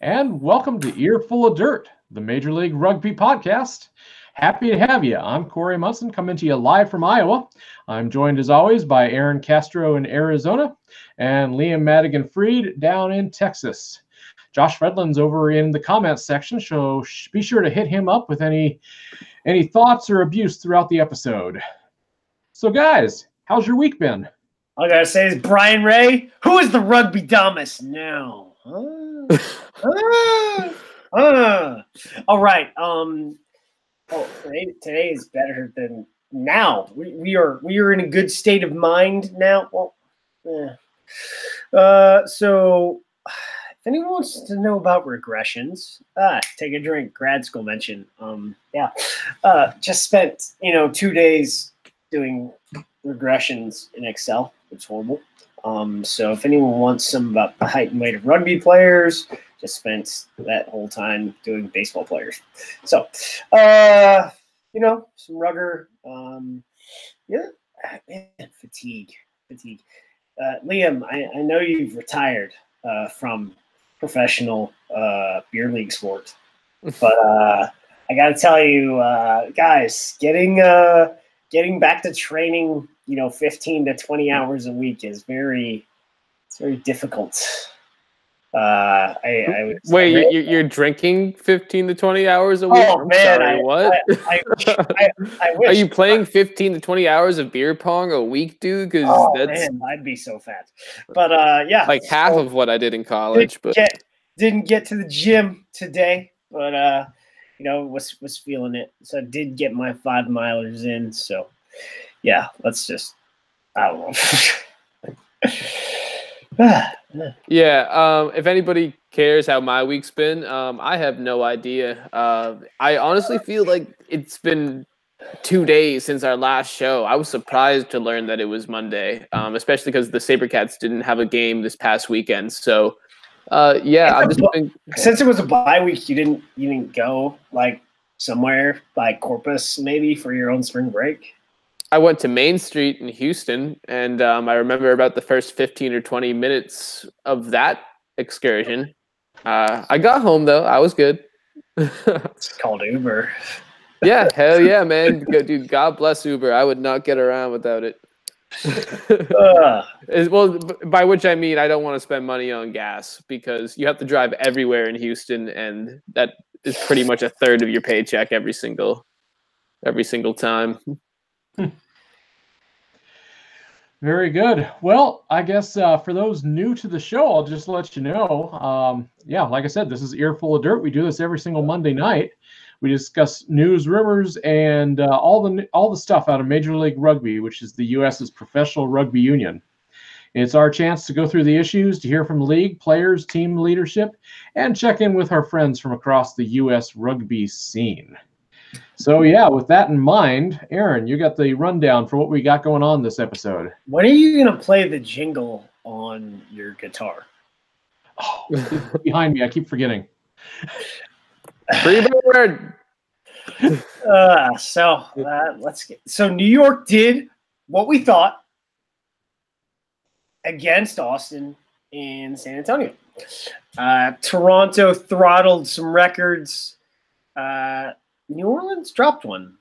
and welcome to Earful of Dirt, the Major League Rugby podcast. Happy to have you. I'm Corey Munson, coming to you live from Iowa. I'm joined, as always, by Aaron Castro in Arizona and Liam Madigan-Freed down in Texas. Josh Redland's over in the comments section, so be sure to hit him up with any thoughts or abuse throughout the episode. So, guys, how's your week been? All I gotta say is, Brian Ray, who is the rugby dumbest now? All right. Today is better than now. We are in a good state of mind now. So if anyone wants to know about regressions, take a drink. Grad school mention. Just spent 2 days doing regressions in Excel. It's horrible. So if anyone wants some about the height and weight of rugby players, just spent that whole time doing baseball players. So, some rugger. Fatigue. Liam, I know you've retired from professional beer league sport, but I got to tell you, guys, getting back to training, 15 to 20 hours a week is very difficult. You're drinking 15 to 20 hours a week? Oh, man, what? I wish. Are you playing 15 to 20 hours of beer pong a week, dude? Because man, I'd be so fat. But like half of what I did in college. Didn't get to the gym today, but was feeling it. So I did get my 5 milers in. So yeah, let's just, I don't know. Yeah, if anybody cares how my week's been, I have no idea. I honestly feel like it's been 2 days since our last show. I was surprised to learn that it was Monday, especially because the SaberCats didn't have a game this past weekend. So, since it was a bye week, you didn't go like somewhere like Corpus maybe for your own spring break? I went to Main Street in Houston, and I remember about the first 15 or 20 minutes of that excursion. I got home, though. I was good. It's called Uber. Yeah, hell yeah, man. Dude, God bless Uber. I would not get around without it. Well, by which I mean I don't want to spend money on gas because you have to drive everywhere in Houston, and that is pretty much a third of your paycheck every single time. Very good. Well, I guess for those new to the show, I'll just let you know. Like I said, this is Earful of Dirt. We do this every single Monday night. We discuss news, rumors, and all the stuff out of Major League Rugby, which is the U.S.'s professional rugby union. It's our chance to go through the issues, to hear from the league, players, team leadership, and check in with our friends from across the U.S. rugby scene. So, with that in mind, Aaron, you got the rundown for what we got going on this episode. When are you going to play the jingle on your guitar? Oh, behind me. I keep forgetting. Freebird. So New York did what we thought against Austin in San Antonio. Toronto throttled some records. New Orleans dropped one,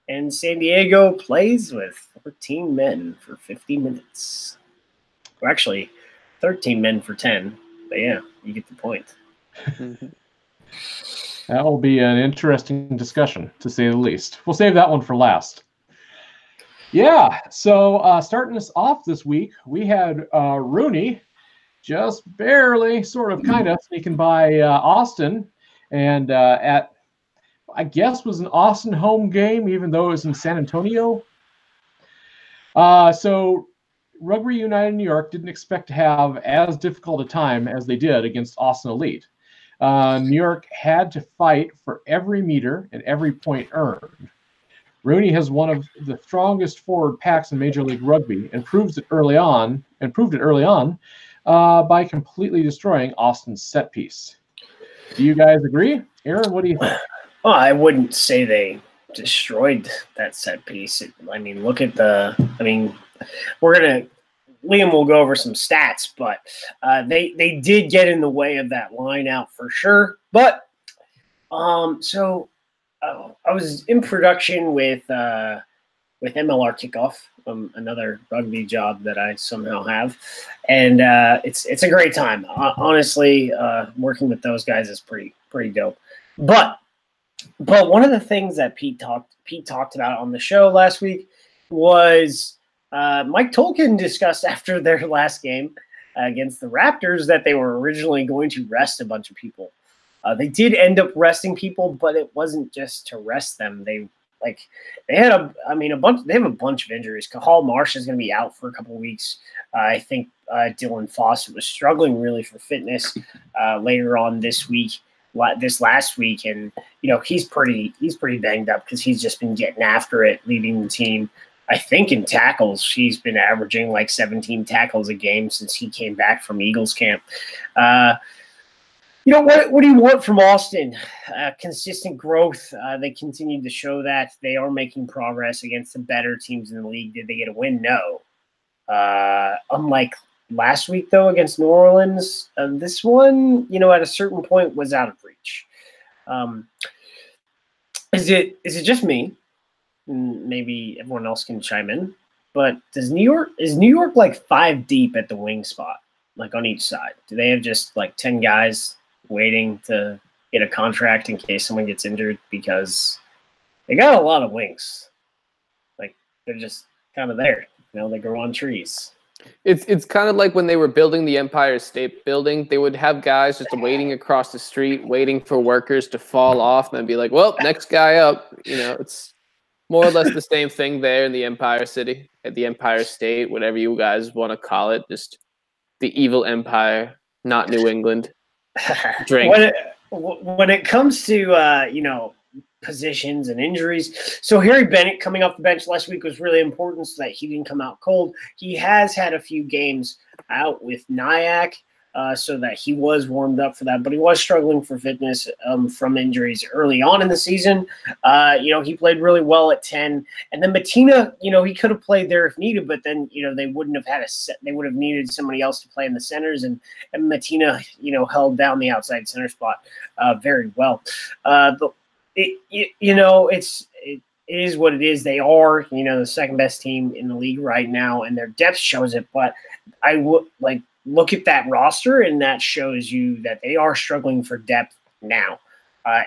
and San Diego plays with 14 men for 50 minutes. Or actually, 13 men for 10. But yeah, you get the point. That will be an interesting discussion, to say the least. We'll save that one for last. Yeah, so starting us off this week, we had RUNY just barely, sort of, kind of sneaking by Austin, and I guess was an Austin home game, even though it was in San Antonio. So Rugby United New York didn't expect to have as difficult a time as they did against Austin Elite. New York had to fight for every meter and every point earned. RUNY has one of the strongest forward packs in Major League Rugby and proved it early on by completely destroying Austin's set piece. Do you guys agree? Aaron, what do you think? Well, I wouldn't say they destroyed that set piece. Look at we're going to Liam will go over some stats, but they did get in the way of that line out for sure. But so I was in production with MLR Kickoff, another rugby job that I somehow have, and it's a great time. Honestly, working with those guys is pretty dope. But one of the things that Pete talked about on the show last week was Mike Tolkien discussed after their last game against the Raptors that they were originally going to rest a bunch of people. They did end up resting people, but it wasn't just to rest them. They have a bunch of injuries. Cahal Marsh is going to be out for a couple of weeks. I think Dylan Fawcett was struggling really for fitness later on this last week, and he's pretty banged up because he's just been getting after it, leading the team. I think in tackles, he's been averaging like 17 tackles a game since he came back from Eagles camp. What do you want from Austin? Consistent growth. They continue to show that they are making progress against the better teams in the league. Did they get a win? No. Unlike last week, though, against New Orleans, this one, at a certain point was out of reach. Is it just me? Maybe everyone else can chime in. But is New York like 5 deep at the wing spot, like on each side? Do they have just like 10 guys waiting to get a contract in case someone gets injured? Because they got a lot of wings. Like, they're just kind of there. They grow on trees. It's kind of like when they were building the Empire State Building. They would have guys just waiting across the street, waiting for workers to fall off, and then be like, well, next guy up. It's more or less the same thing there in the Empire City, at the Empire State, whatever you guys want to call it. Just the evil empire, not New England. Drink. When it comes to positions and injuries, so Harry Bennett coming off the bench last week was really important so that he didn't come out cold. He has had a few games out with Nyack, so that he was warmed up for that, but he was struggling for fitness from injuries early on in the season. He played really well at 10, and then Matina, he could have played there if needed, but then they wouldn't have had they would have needed somebody else to play in the centers, and Matina held down the outside center spot very well. But it is what it is. They are the second best team in the league right now, and their depth shows it. But I would look at that roster, and that shows you that they are struggling for depth now.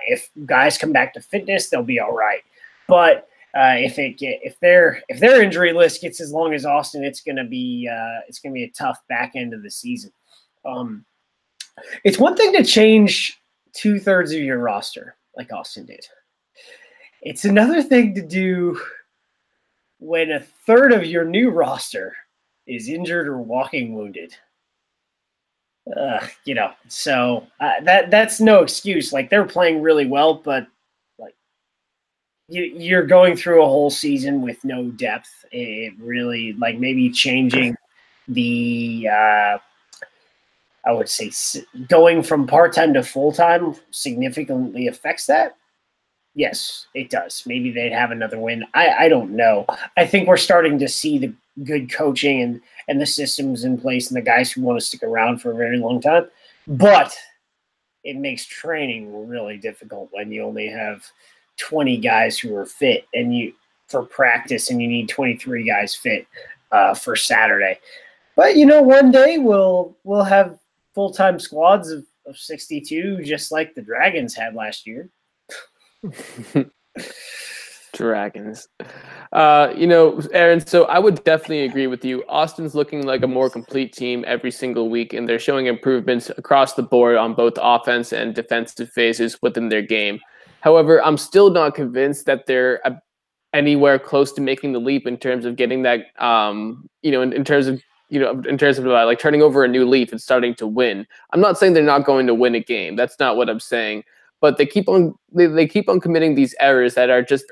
If guys come back to fitness, they'll be all right. But if their injury list gets as long as Austin, it's gonna be a tough back end of the season. It's one thing to change 2/3 of your roster like Austin did. It's another thing to do when 1/3 of your new roster is injured or walking wounded. So that's no excuse. Like, they're playing really well, but you're going through a whole season with no depth. It really, maybe changing the, I would say, going from part-time to full-time significantly affects that. Yes, it does. Maybe they'd have another win. I don't know. I think we're starting to see the good coaching and the systems in place and the guys who want to stick around for a very long time. But it makes training really difficult when you only have 20 guys who are fit for practice, and you need 23 guys fit for Saturday. But one day we'll have full-time squads of 62, just like the Dragons had last year. Dragons. Aaron, so I would definitely agree with you. Austin's looking like a more complete team every single week, and they're showing improvements across the board on both offense and defensive phases within their game. However, I'm still not convinced that they're anywhere close to making the leap in terms of getting that, in terms of turning over a new leaf and starting to win. I'm not saying they're not going to win a game. That's not what I'm saying. But they keep on committing these errors that are just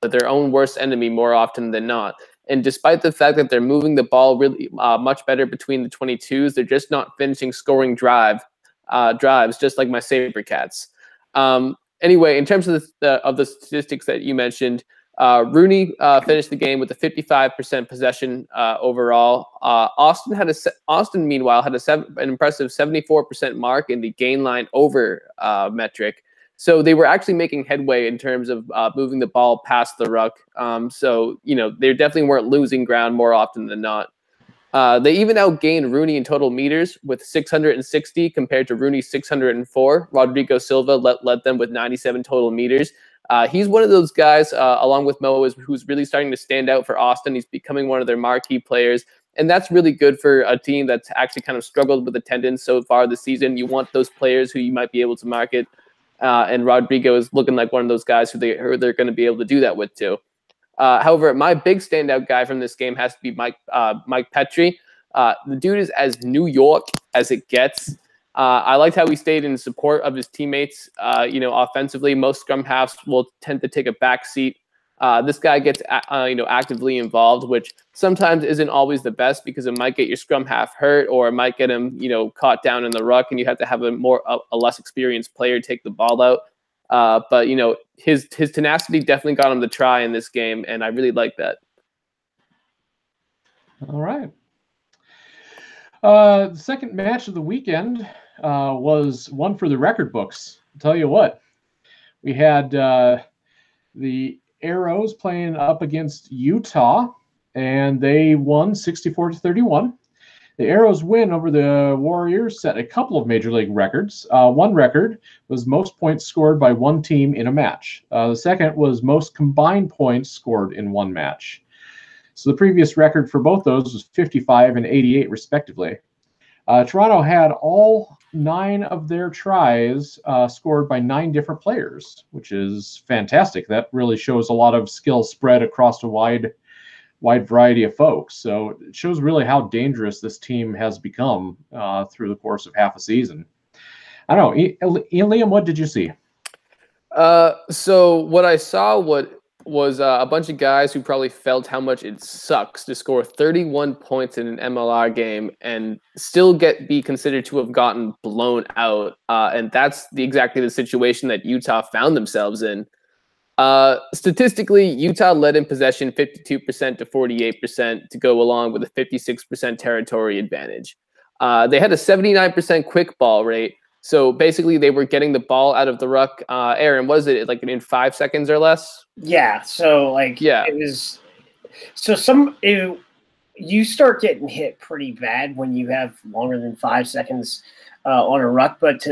their own worst enemy more often than not. And despite the fact that they're moving the ball really much better between the 22s, they're just not finishing scoring drives, just like my SaberCats. Anyway, in terms of the statistics that you mentioned, RUNY finished the game with a 55% possession overall. Austin, meanwhile, had an impressive 74% mark in the gain line over metric. So they were actually making headway in terms of moving the ball past the ruck. So, they definitely weren't losing ground more often than not. They even outgained RUNY in total meters with 660 compared to RUNY's 604. Rodrigo Silva led them with 97 total meters. He's one of those guys, along with Mo, who's really starting to stand out for Austin. He's becoming one of their marquee players, and that's really good for a team that's actually kind of struggled with attendance so far this season. You want those players who you might be able to market, and Rodrigo is looking like one of those guys who they're going to be able to do that with too. However, my big standout guy from this game has to be Mike Petrie. The dude is as New York as it gets. I liked how he stayed in support of his teammates. Offensively, most scrum halves will tend to take a back seat. This guy gets, actively involved, which sometimes isn't always the best because it might get your scrum half hurt or it might get him, caught down in the ruck, and you have to have a less experienced player take the ball out. But his tenacity definitely got him the try in this game, and I really like that. All right. The second match of the weekend was one for the record books. I'll tell you what, we had the Arrows playing up against Utah, and they won 64-31. The Arrows win over the Warriors set a couple of Major League records. One record was most points scored by one team in a match. The second was most combined points scored in one match. So the previous record for both those was 55 and 88, respectively. Toronto had all 9 of their tries scored by 9 different players, which is fantastic. That really shows a lot of skill spread across a wide variety of folks. So it shows really how dangerous this team has become through the course of half a season. I don't know. Liam, what did you see? So what I saw was a bunch of guys who probably felt how much it sucks to score 31 points in an MLR game and still be considered to have gotten blown out. And that's exactly the situation that Utah found themselves in. Statistically, Utah led in possession 52% to 48% to go along with a 56% territory advantage. They had a 79% quick ball rate. So basically, they were getting the ball out of the ruck. Aaron, was it like in 5 seconds or less? Yeah. So it was. So you start getting hit pretty bad when you have longer than 5 seconds on a ruck. But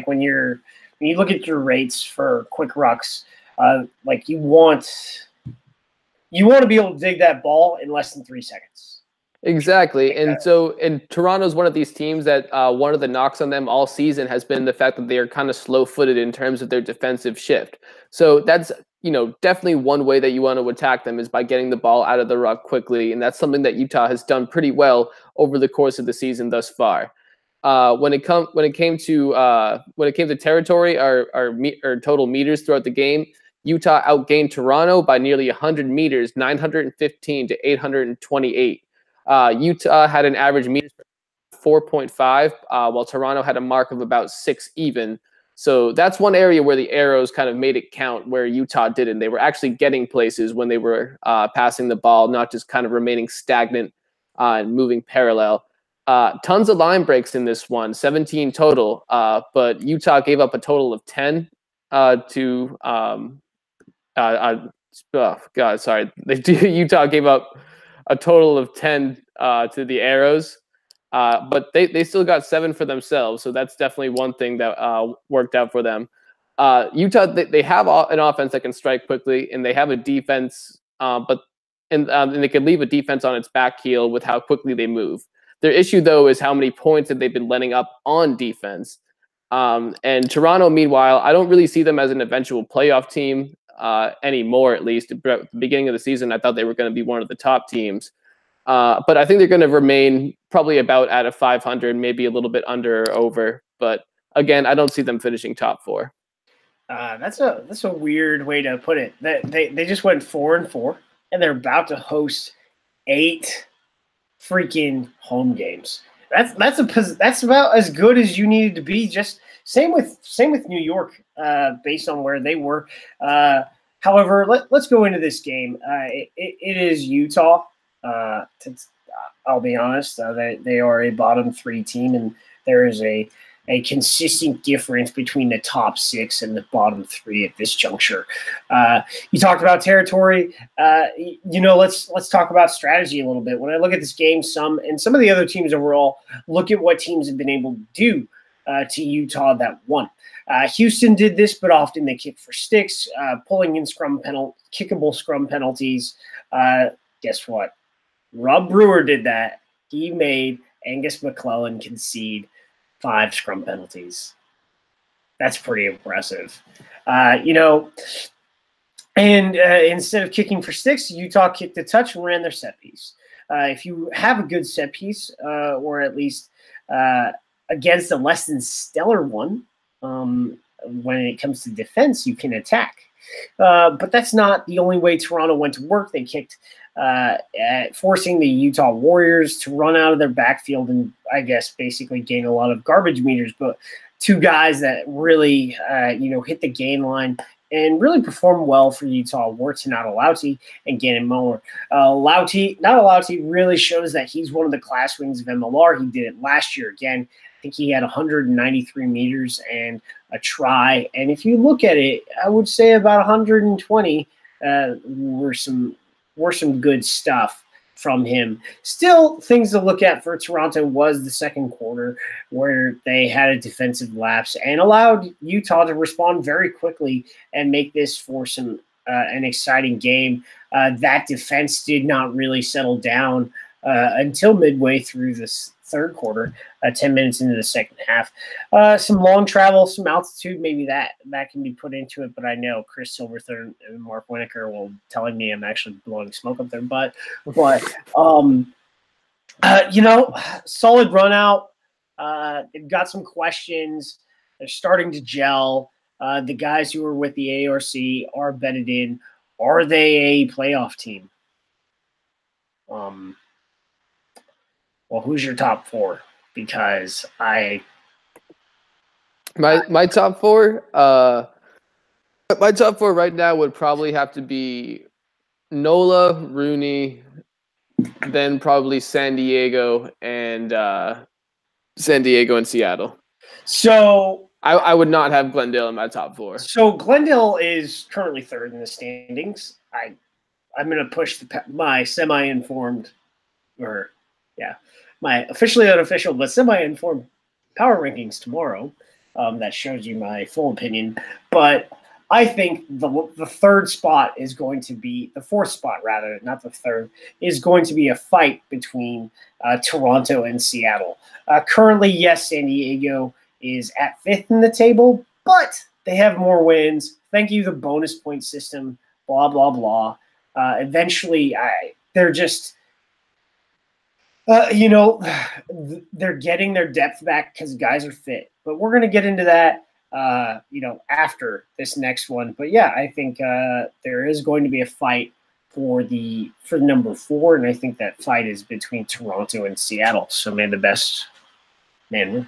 when you look at your rates for quick rucks, you want to be able to dig that ball in less than 3 seconds. Exactly. And Toronto's one of these teams that one of the knocks on them all season has been the fact that they are kind of slow-footed in terms of their defensive shift. So that's, definitely one way that you want to attack them is by getting the ball out of the ruck quickly. And that's something that Utah has done pretty well over the course of the season thus far. When it came to territory or total meters throughout the game, Utah outgained Toronto by nearly 100 meters, 915 to 828. Utah had an average meters 4.5, while Toronto had a mark of about 6 even. So that's one area where the Arrows kind of made it count, where Utah didn't. They were actually getting places when they were passing the ball, not just kind of remaining stagnant and moving parallel. Tons of line breaks in this one, 17 total, but Utah gave up a total of 10 Utah gave up a total of 10 to the Arrows, but they still got 7 for themselves. So that's definitely one thing that worked out for them. Utah, they have an offense that can strike quickly, and they have a defense, and they can leave a defense on its back heel with how quickly they move. Their issue, though, is how many points that they've been letting up on defense. And Toronto, meanwhile, I don't really see them as an eventual playoff team anymore, at least. At the beginning of the season, I thought they were going to be one of the top teams. But I think they're going to remain probably about at a 500, maybe a little bit under or over. But again, I don't see them finishing top 4. That's a weird way to put it. They just went 4-4, and they're about to host 8 freaking home games. That's about as good as you needed to be. Just same with New York, based on where they were. However, let's go into this game. It is Utah. I'll be honest. They are a bottom 3 team, and there is a consistent difference between the top 6 and the bottom 3 at this juncture. You talked about territory. Let's talk about strategy a little bit. When I look at this game, some of the other teams overall, look at what teams have been able to do to Utah that won. Houston did this, but often they kick for sticks, pulling in kickable scrum penalties. Guess what? Rob Brewer did that. He made Angus McClellan concede 5 scrum penalties. That's pretty impressive. Instead of kicking for sticks, Utah kicked a touch and ran their set piece. If you have a good set piece, or at least against a less than stellar one, when it comes to defense, you can attack. But that's not the only way Toronto went to work. They kicked, forcing the Utah Warriors to run out of their backfield and, I guess, basically gain a lot of garbage meters. But 2 guys that really, hit the gain line and really performed well for Utah were Tonati and Gannon Mower. Tonati really shows that he's one of the class wings of MLR. He did it last year again. I think he had 193 meters and a try. And if you look at it, I would say about 120 were some good stuff from him. Still, things to look at for Toronto was the second quarter, where they had a defensive lapse and allowed Utah to respond very quickly and make this for an exciting game. That defense did not really settle down until midway through this third quarter, 10 minutes into the second half. Some long travel, some altitude, maybe that can be put into it, but I know Chris Silverthorne and Mark Winokur will telling me I'm actually blowing smoke up their butt. But, solid run out. They've got some questions. They're starting to gel. The guys who are with the ARC are bedded in. Are they a playoff team? Well, who's your top 4? Because my top 4, my top 4 right now would probably have to be NOLA, RUNY, then probably San Diego and Seattle. So I would not have Glendale in my top 4. So Glendale is currently 3rd in the standings. I'm going to push my semi-informed, my officially unofficial but semi-informed power rankings tomorrow. That shows you my full opinion. But I think the third spot is going to be – the fourth spot, rather, not the third, is going to be a fight between Toronto and Seattle. Currently, yes, San Diego is at 5th in the table, but they have more wins. Thank you, the bonus point system, blah, blah, blah. Eventually, they're just – they're getting their depth back because guys are fit. But we're going to get into that, after this next one. But, yeah, I think there is going to be a fight for number 4, and I think that fight is between Toronto and Seattle. So may the best man win.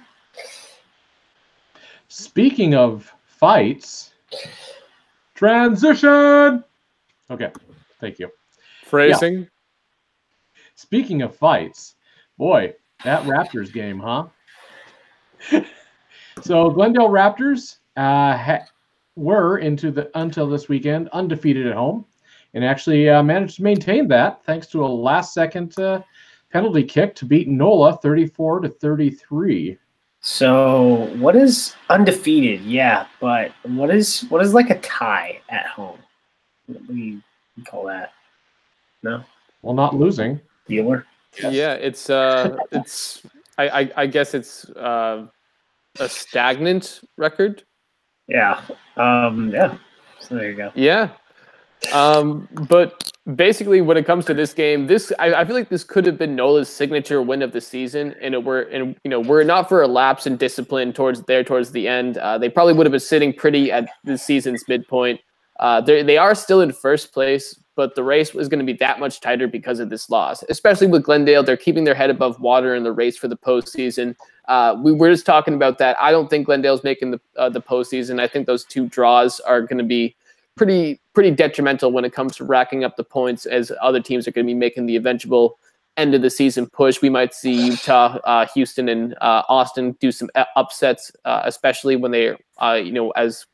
Speaking of fights, transition. Okay, thank you. Phrasing. Yeah. Speaking of fights, boy, that Raptors game, huh? So Glendale Raptors were until this weekend undefeated at home, and actually managed to maintain that thanks to a last-second penalty kick to beat NOLA 34-33. So what is undefeated? Yeah, but what is like a tie at home? What do you call that? No. Well, not losing. Dealer. Yeah, it's I guess it's a stagnant record. Yeah. Yeah. So there you go. Yeah. But basically, when it comes to this game, I feel like this could have been NOLA's signature win of the season, and were it not for a lapse in discipline towards the end, they probably would have been sitting pretty at the season's midpoint. They are still in first place, but the race was going to be that much tighter because of this loss, especially with Glendale. They're keeping their head above water in the race for the postseason. We were just talking about that. I don't think Glendale's making the postseason. I think those 2 draws are going to be pretty detrimental when it comes to racking up the points, as other teams are going to be making the eventual end of the season push. We might see Utah, Houston, and Austin do some upsets, especially when they, as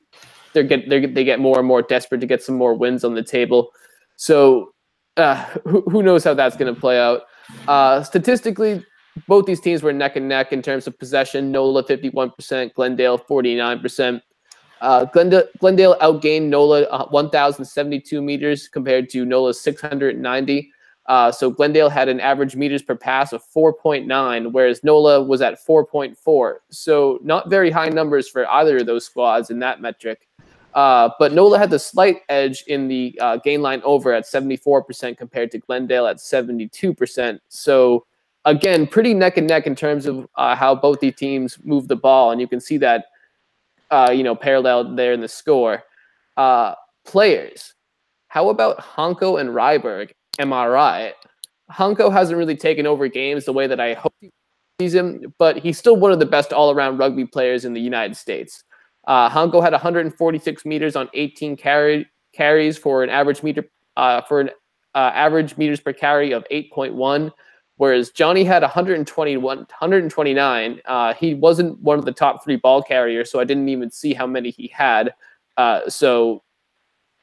they get more and more desperate to get some more wins on the table. So who knows how that's going to play out? Statistically, both these teams were neck and neck in terms of possession. NOLA 51%, Glendale 49%. Glendale outgained NOLA 1,072 meters compared to NOLA's 690. So Glendale had an average meters per pass of 4.9, whereas NOLA was at 4.4. So not very high numbers for either of those squads in that metric. But NOLA had the slight edge in the gain line over at 74% compared to Glendale at 72%. So again, pretty neck and neck in terms of how both these teams move the ball. And you can see that, paralleled there in the score. Players. How about Hanko and Ryberg? Am I right? Hanko hasn't really taken over games the way that I hope he sees him, but he's still one of the best all-around rugby players in the United States. Hanko had 146 meters on 18 carries for an average average meters per carry of 8.1, whereas Johnny had 129. He wasn't one of the top 3 ball carriers, so I didn't even see how many he had. So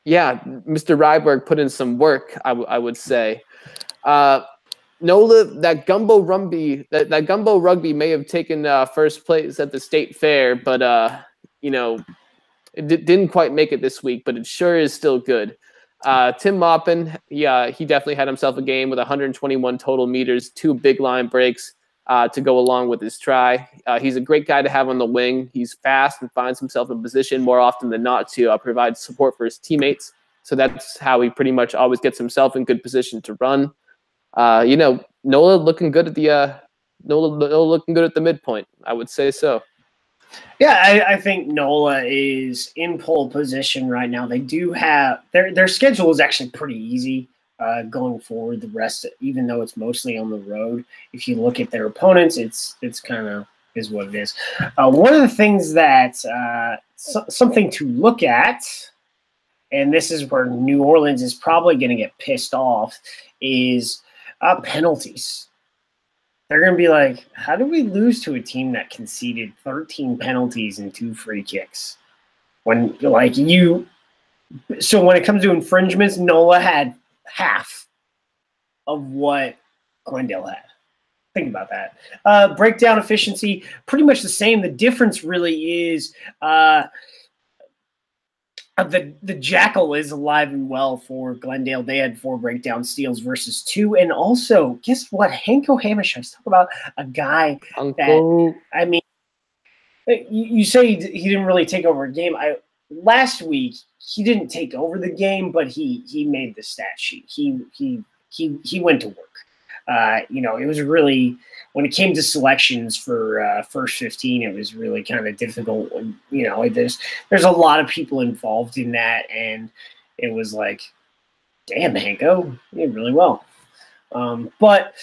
yeah, Mr. Ryberg put in some work, I would say. NOLA, that gumbo rugby may have taken first place at the state fair, but it didn't quite make it this week. But it sure is still good. Tim Maupin, he definitely had himself a game with 121 total meters, 2 big line breaks to go along with his try. He's a great guy to have on the wing. He's fast and finds himself in position more often than not to provide support for his teammates. So that's how he pretty much always gets himself in good position to run. NOLA looking good at the looking good at the midpoint. I would say so. Yeah, I think NOLA is in pole position right now. They do have their schedule is actually pretty easy going forward. The rest, even though it's mostly on the road, if you look at their opponents, it's kind of is what it is. One of the things that something to look at, and this is where New Orleans is probably going to get pissed off, is penalties. They're going to be like, how did we lose to a team that conceded 13 penalties and 2 free kicks? So when it comes to infringements, NOLA had half of what Glendale had. Think about that. Breakdown efficiency, pretty much the same. The difference really is the Jackal is alive and well for Glendale. They had 4 breakdown steals versus 2. And also, guess what? Hanko Hamish, I was talking about a guy that, I mean, you say he didn't really take over a game. Last week, he didn't take over the game, but he made the stat sheet. He went to work. It was really, when it came to selections for first 15, it was really kind of difficult. There's a lot of people involved in that, and it was like, damn, Hanko, you did really well. But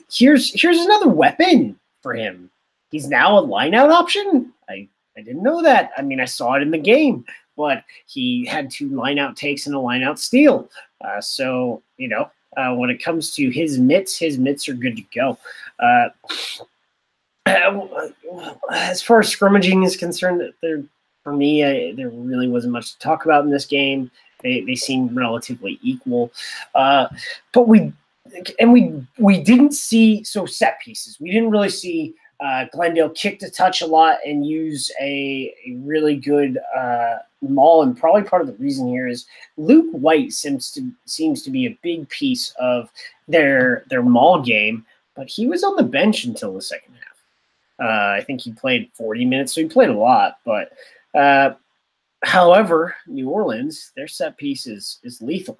here's another weapon for him. He's now a line-out option. I didn't know that. I mean, I saw it in the game, but he had 2 line-out takes and a line-out steal. When it comes to his mitts are good to go. As far as scrimmaging is concerned, for me, there really wasn't much to talk about in this game. They seemed relatively equal, but we didn't see set pieces. We didn't really see Glendale kick to touch a lot and use a really good maul, and probably part of the reason here is Luke White seems to be a big piece of their maul game, but he was on the bench until the second half. I think he played 40 minutes, so he played a lot. But however, New Orleans, their set piece is lethal.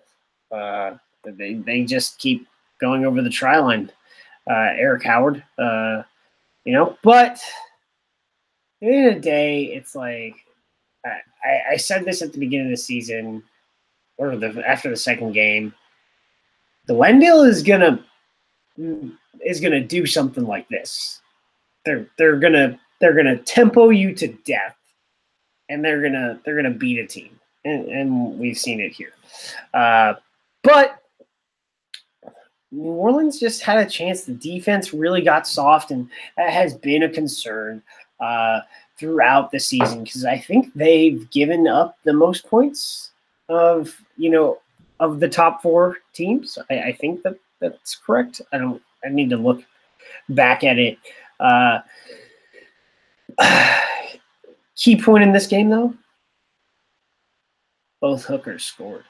They just keep going over the try line. Eric Howard, but at the end of the day, it's like I said this at the beginning of the season, or after the second game. Glendale is gonna do something like this. They're gonna tempo you to death, and they're gonna beat a team. and we've seen it here. But New Orleans just had a chance. The defense really got soft, and that has been a concern throughout the season because I think they've given up the most points of the top 4 teams. I think that's correct. I need to look back at it. Key point in this game, though, both hookers scored.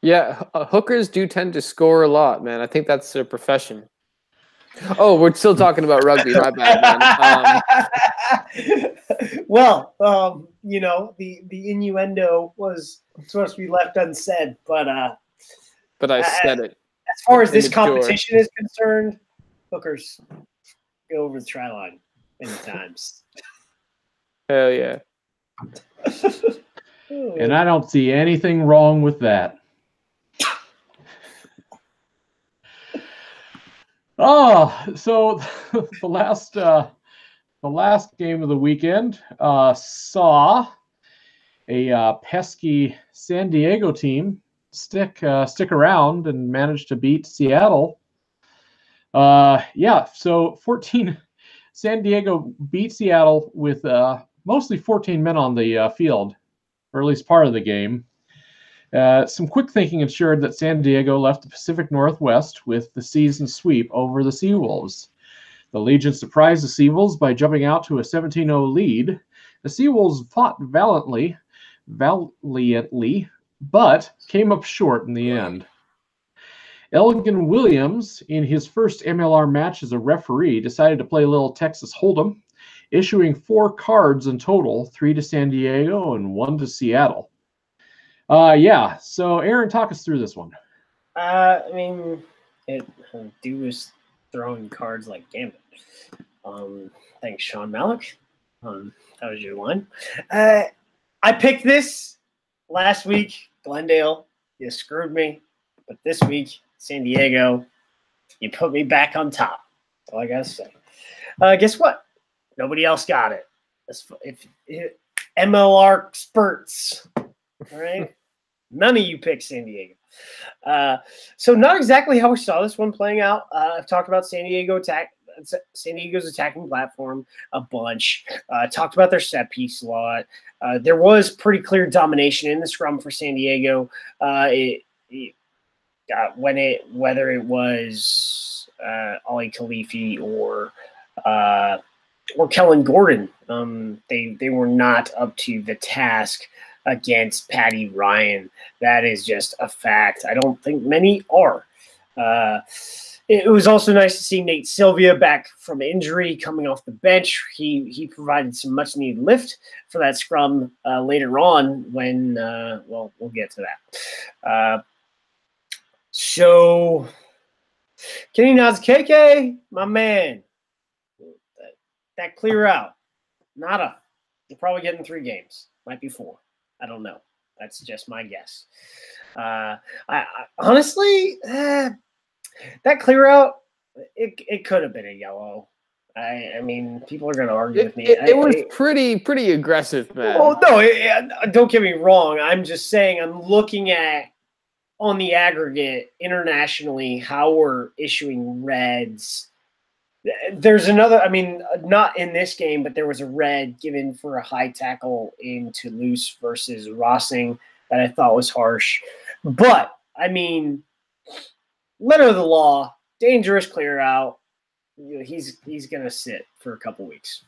Yeah, hookers do tend to score a lot, man. I think that's their profession. Oh, we're still talking about rugby. My bad, man. Well, the innuendo was supposed to be left unsaid, but I said it. As far as this competition is concerned, hookers go over the try line many times. Hell yeah. And I don't see anything wrong with that. Oh, so the last game of the weekend saw a pesky San Diego team stick around and manage to beat Seattle. So 14 San Diego beat Seattle with mostly 14 men on the field, or at least part of the game. Some quick thinking ensured that San Diego left the Pacific Northwest with the season sweep over the Seawolves. The Legion surprised the Seawolves by jumping out to a 17-0 lead. The Seawolves fought valiantly, but came up short in the end. Elgin Williams, in his first MLR match as a referee, decided to play a little Texas Hold'em, issuing 4 cards in total, 3 to San Diego and 1 to Seattle. So Aaron, talk us through this one. Dude was throwing cards like Gambit. Thanks, Sean Malik. That was your one. I picked this last week, Glendale. You screwed me. But this week, San Diego, you put me back on top. That's all I got to say. Guess what? Nobody else got it. If MLR spurts, all right? None of you picked San Diego. So not exactly how we saw this one playing out. I've talked about San Diego's attacking platform a bunch. Talked about their set piece a lot. There was pretty clear domination in the scrum for San Diego. Whether it was Ali Khalifi or Kellen Gordon, they were not up to the task against Patty Ryan. That is just a fact. I don't think many are. It was also nice to see Nate Sylvia back from injury coming off the bench. He provided some much needed lift for that scrum later on when we'll get to that. So Kenny Nazkeke, my man, that clear out. Nada. You're probably getting 3 games. Might be 4. I don't know. That's just my guess. I honestly, that clear out, it could have been a yellow. I mean, people are going to argue with me. It was pretty aggressive, man. Oh, no, don't get me wrong. I'm just saying I'm looking at, on the aggregate, internationally, how we're issuing reds. There's another, not in this game, but there was a red given for a high tackle in Toulouse versus Rossing that I thought was harsh. But, letter of the law, dangerous clear out. He's going to sit for a couple weeks.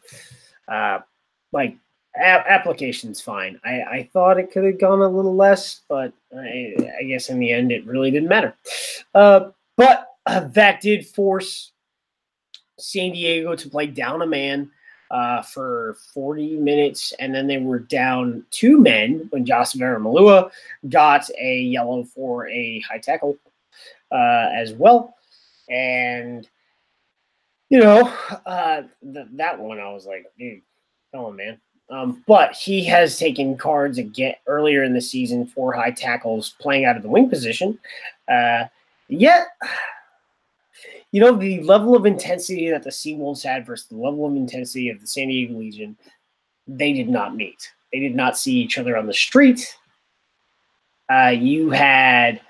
Application's fine. I thought it could have gone a little less, but I guess in the end it really didn't matter. But that did force San Diego to play down a man for 40 minutes, and then they were down 2 men when Josivera Malua got a yellow for a high tackle as well. And, that one I was like, dude, come on, man. But he has taken cards again earlier in the season for high tackles playing out of the wing position. Yet, the level of intensity that the Seawolves had versus the level of intensity of the San Diego Legion, they did not meet. They did not see each other on the street. You had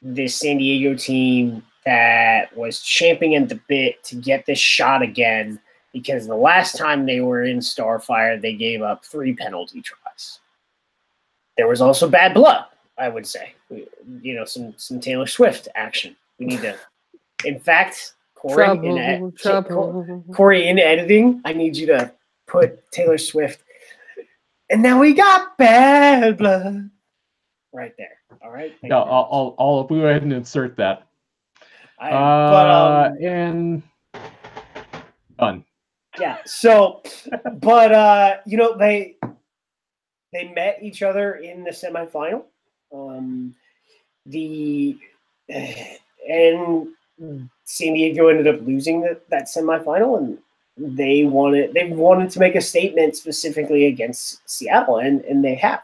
this San Diego team that was champing at the bit to get this shot again, because the last time they were in Starfire, they gave up 3 penalty tries. There was also bad blood, I would say. You know, some Taylor Swift action. We need to. In fact, Corey, in editing, I need you to put Taylor Swift. And now we got bad blood right there. All right. No, I'll go ahead and insert that. And done. Yeah. So, but you know, they met each other in the semifinal. And San Diego ended up losing that semifinal, and they wanted to make a statement specifically against Seattle, and they have.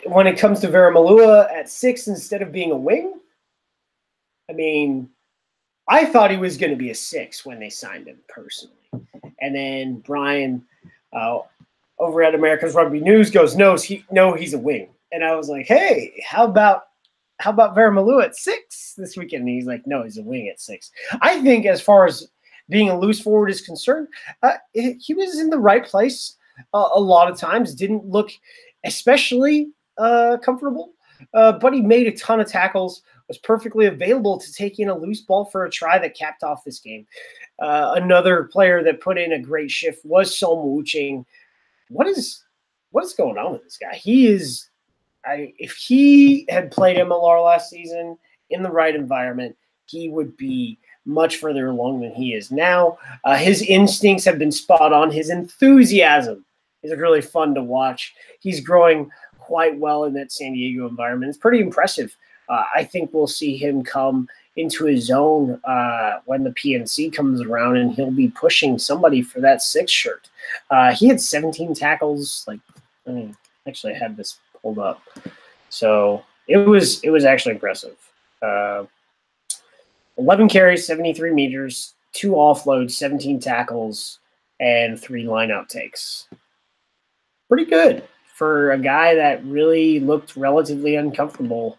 When it comes to Veramalua at 6 instead of being a wing, I mean, I thought he was going to be a 6 when they signed him personally. And then Brian over at America's Rugby News goes, no, he's a wing. And I was like, hey, how about Veramalua at 6 this weekend? And he's like, no, he's a wing at 6. I think as far as being a loose forward is concerned, he was in the right place a lot of times. Didn't look especially comfortable, but he made a ton of tackles, was perfectly available to take in a loose ball for a try that capped off this game. Another player that put in a great shift was Sol Wuching. What is going on with this guy? He is if he had played MLR last season in the right environment, he would be much further along than he is now. His instincts have been spot on. His enthusiasm is really fun to watch. He's growing quite well in that San Diego environment. It's pretty impressive. I think we'll see him come into his own when the PNC comes around, and he'll be pushing somebody for that 6 shirt. He had 17 tackles. Actually, I had this pulled up. So it was actually impressive. 11 carries, 73 meters, 2 offloads, 17 tackles, and 3 line-out takes. Pretty good for a guy that really looked relatively uncomfortable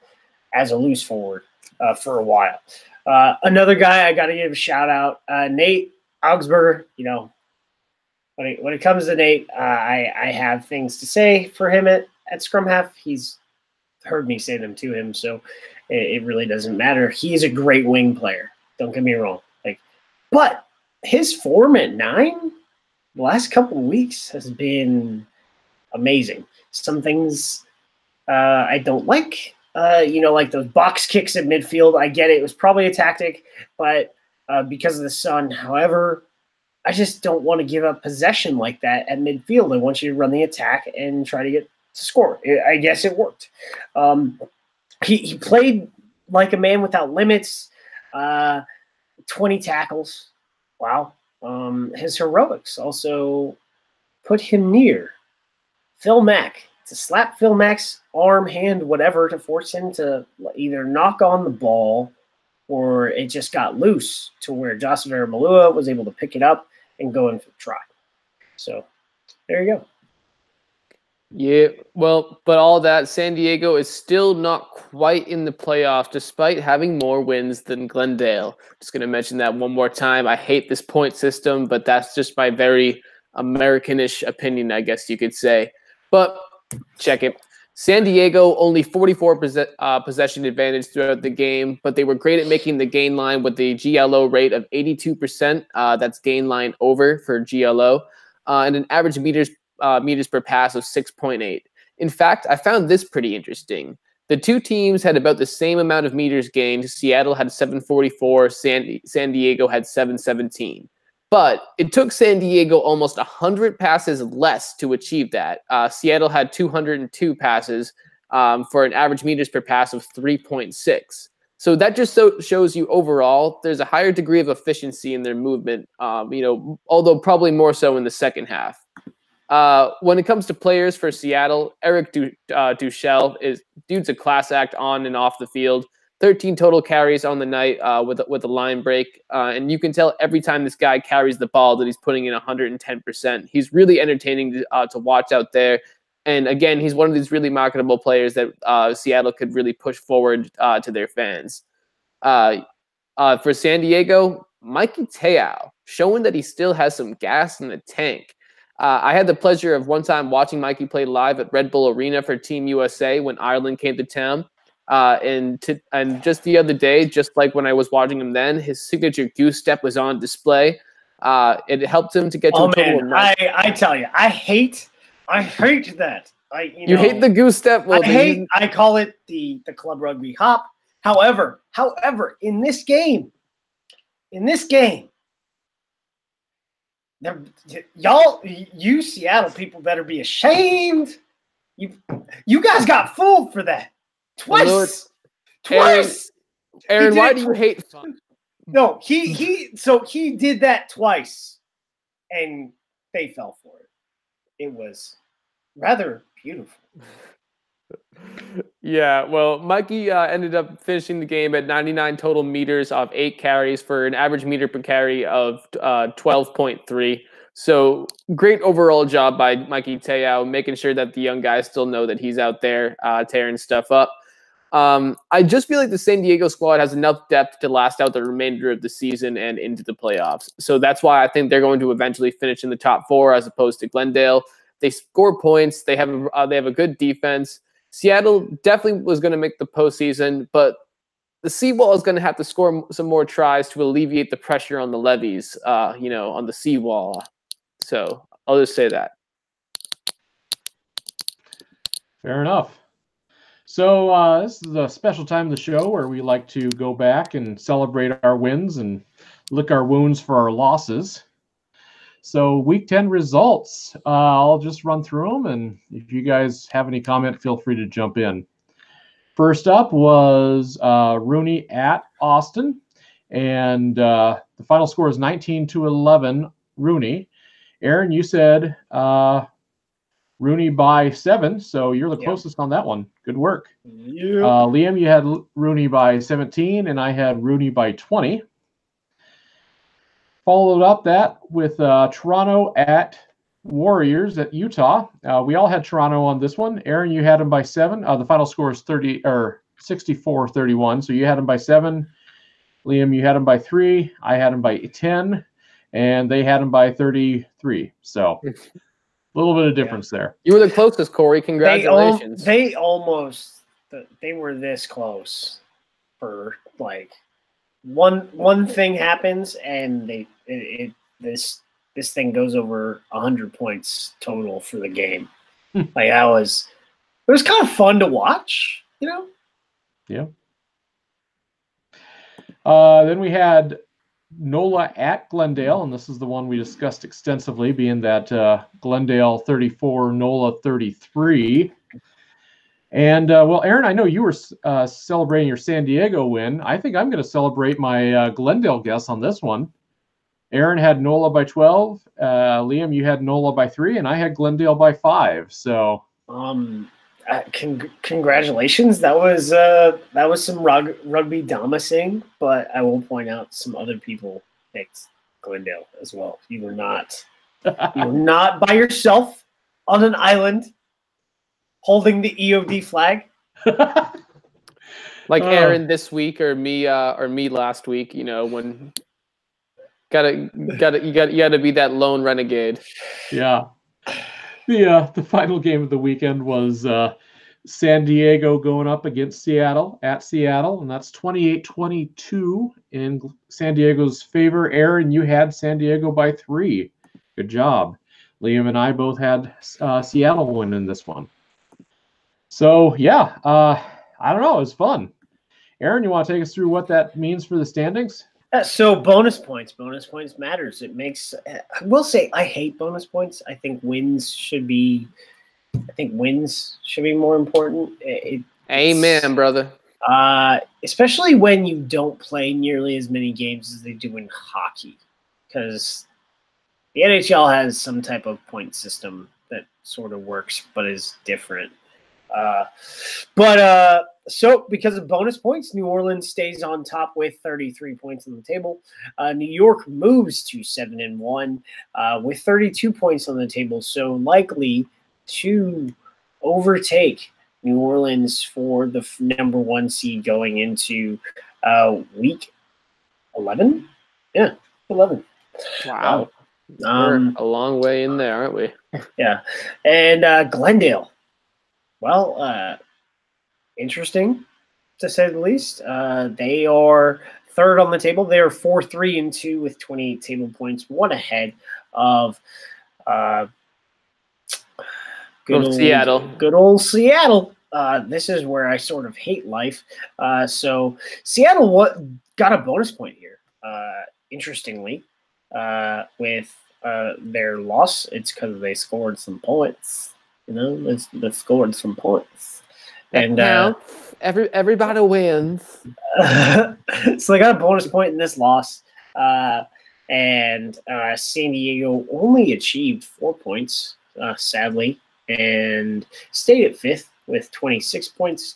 as a loose forward for a while. Another guy I got to give a shout out, Nate Augsburger. You know, when it comes to Nate, I have things to say for him at scrum half. He's heard me say them to him, so it really doesn't matter. He's a great wing player. Don't get me wrong. But his form at 9 the last couple of weeks has been amazing. Some things I don't like. Like those box kicks at midfield. I get it. It was probably a tactic, but because of the sun. However, I just don't want to give up possession like that at midfield. I want you to run the attack and try to get to score. I guess it worked. He played like a man without limits. 20 tackles. Wow. His heroics also put him near Phil Mack, to slap Phil Mack's arm, hand, whatever, to force him to either knock on the ball or it just got loose to where Josh Veramalua was able to pick it up and go in for the try. So there you go. Yeah, well, but all that, San Diego is still not quite in the playoffs despite having more wins than Glendale. Just going to mention that one more time. I hate this point system, but that's just my very Americanish opinion, I guess you could say. But check it. San Diego only 44 possession advantage throughout the game, but they were great at making the gain line with the GLO rate of 82%. That's gain line over for GLO, and an average meters per pass of 6.8. In fact, I found this pretty interesting. The two teams had about the same amount of meters gained. Seattle had 744, San Diego had 717. But it took San Diego almost 100 passes less to achieve that. Seattle had 202 passes for an average meters per pass of 3.6. So that just shows you overall there's a higher degree of efficiency in their movement, although probably more so in the second half. When it comes to players for Seattle, Eric Duchel dude's a class act on and off the field. 13 total carries on the night with a line break. And you can tell every time this guy carries the ball that he's putting in 110%. He's really entertaining to watch out there. And again, he's one of these really marketable players that Seattle could really push forward to their fans. For San Diego, Mikey Te'o, showing that he still has some gas in the tank. I had the pleasure of one time watching Mikey play live at Red Bull Arena for Team USA when Ireland came to town. And just the other day, just like when I was watching him then, his signature goose step was on display. It helped him to get to a total of 9. I tell you, I hate that. You hate the goose step? Well, I call it the club rugby hop. However, in this game, you Seattle people better be ashamed. You guys got fooled for that twice. Aaron, why do you hate fun? No, he did that twice, and they fell for it. It was rather beautiful. Yeah, well, Mikey ended up finishing the game at 99 total meters off 8 carries for an average meter per carry of 12.3. So great overall job by Mikey Te'o, making sure that the young guys still know that he's out there tearing stuff up. I just feel like the San Diego squad has enough depth to last out the remainder of the season and into the playoffs. So that's why I think they're going to eventually finish in the top 4 as opposed to Glendale. They score points. They have a good defense. Seattle definitely was going to make the postseason, but the seawall is going to have to score some more tries to alleviate the pressure on the levees, on the seawall. So I'll just say that. Fair enough. So this is a special time of the show where we like to go back and celebrate our wins and lick our wounds for our losses. So week 10 results, I'll just run through them, and if you guys have any comment, feel free to jump in. First up was RUNY at Austin, and the final score is 19-11 RUNY. Aaron, you said RUNY by 7, so you're the closest on that one. Good work. Yep. Liam, you had RUNY by 17, and I had RUNY by 20. Followed up that with Toronto at Warriors at Utah. We all had Toronto on this one. Aaron, you had them by 7. The final score is 64-31. So you had them by 7. Liam, you had them by 3. I had them by 10, and they had them by 33. So a little bit of difference there. You were the closest, Corey. Congratulations. They were this close for like. One thing happens and this thing goes over 100 points total for the game. Like it was kind of fun to watch, Yeah. Then we had NOLA at Glendale, and this is the one we discussed extensively, being that Glendale 34, NOLA 33. And, well, Aaron, I know you were celebrating your San Diego win. I think I'm going to celebrate my Glendale guess on this one. Aaron had NOLA by 12. Liam, you had NOLA by 3, and I had Glendale by 5. So, congratulations. That was some rugby damasing, but I will point out some other people picked Glendale as well. You were not by yourself on an island holding the EOD flag. Like Aaron this week or me last week, when you gotta be that lone renegade. Yeah. The final game of the weekend was San Diego going up against Seattle at Seattle, and that's 28-22 in San Diego's favor. Aaron, you had San Diego by 3. Good job. Liam and I both had Seattle winning this one. So, yeah, I don't know. It was fun. Aaron, you want to take us through what that means for the standings? So bonus points. Bonus points matters. It makes – I will say I hate bonus points. I think wins should be more important. Amen, brother. Especially when you don't play nearly as many games as they do in hockey, because the NHL has some type of point system that sort of works but is different. But So because of bonus points, New Orleans stays on top with 33 points on the table. New York moves to 7-1 with 32 points on the table, so likely to overtake New Orleans for the number 1 seed going into week 11. Yeah, 11. Wow. We're a long way in there, aren't we? Yeah. And Glendale. Well, interesting to say the least. They are third on the table. They are 4-3-2 with 28 table points, one ahead of good old Seattle. Good old Seattle. This is where I sort of hate life. So Seattle got a bonus point here. Interestingly, with their loss, it's because they scored some points. You know, they scored some points, and everybody wins. So they got a bonus point in this loss, and San Diego only achieved 4 points, sadly, and stayed at 5th with 26 points.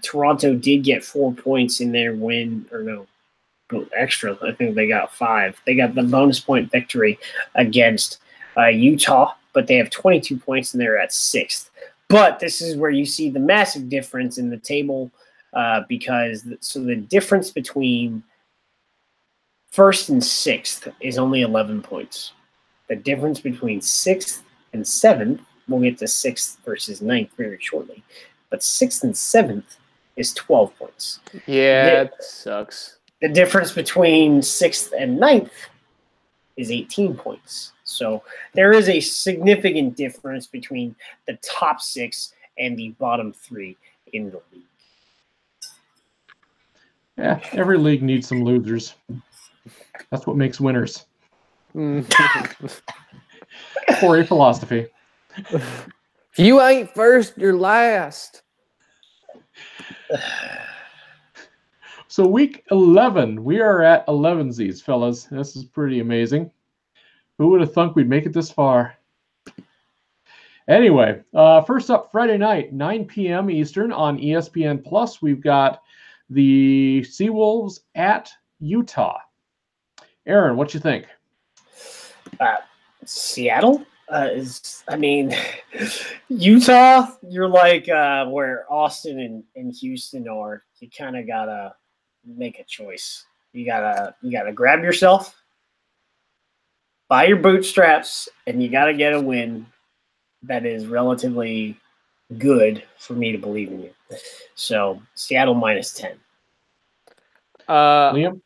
Toronto did get 4 points in their win, or no, extra. I think they got 5. They got the bonus point victory against Utah, but they have 22 points and they're at 6th. But this is where you see the massive difference in the table because the difference between 1st and 6th is only 11 points. The difference between 6th and 7th, we'll get to 6th versus 9th very shortly, but 6th and 7th is 12 points. Yeah, it sucks. The difference between 6th and 9th is 18 points. So there is a significant difference between the top 6 and the bottom 3 in the league. Yeah, every league needs some losers. That's what makes winners. 4A philosophy. If you ain't first, you're last. So week 11, we are at 11sies, fellas. This is pretty amazing. Who would have thunk we'd make it this far? Anyway, first up, Friday night, 9 p.m. Eastern on ESPN Plus, we've got the Seawolves at Utah. Aaron, what you think? Seattle Utah, you're like where Austin and Houston are. You kind of gotta make a choice. You gotta grab yourself by your bootstraps, and you gotta get a win that is relatively good for me to believe in you. So Seattle -10. Liam?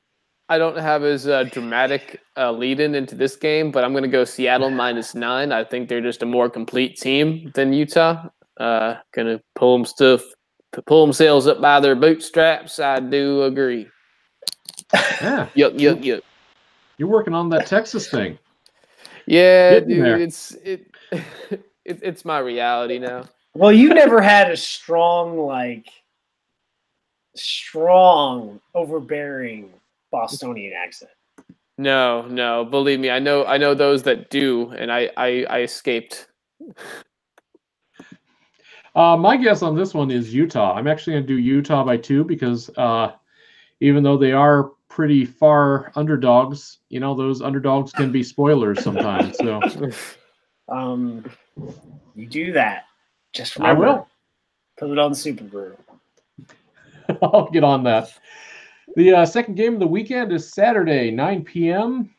I don't have as dramatic lead-in into this game, but I'm going to go Seattle -9. I think they're just a more complete team than Utah. Going to pull themselves up by their bootstraps. I do agree. Yeah. Yuck. You're working on that Texas thing. Yeah, dude, it's my reality now. Well, you never had a strong, overbearing Bostonian accent. No, believe me, I know those that do, and I escaped. My guess on this one is Utah. I'm actually going to do Utah by 2 because even though they are pretty far underdogs, those underdogs can be spoilers sometimes. So, you do that. Just remember, I will put it on Super Brew. I'll get on that. The second game of the weekend is Saturday, 9 p.m.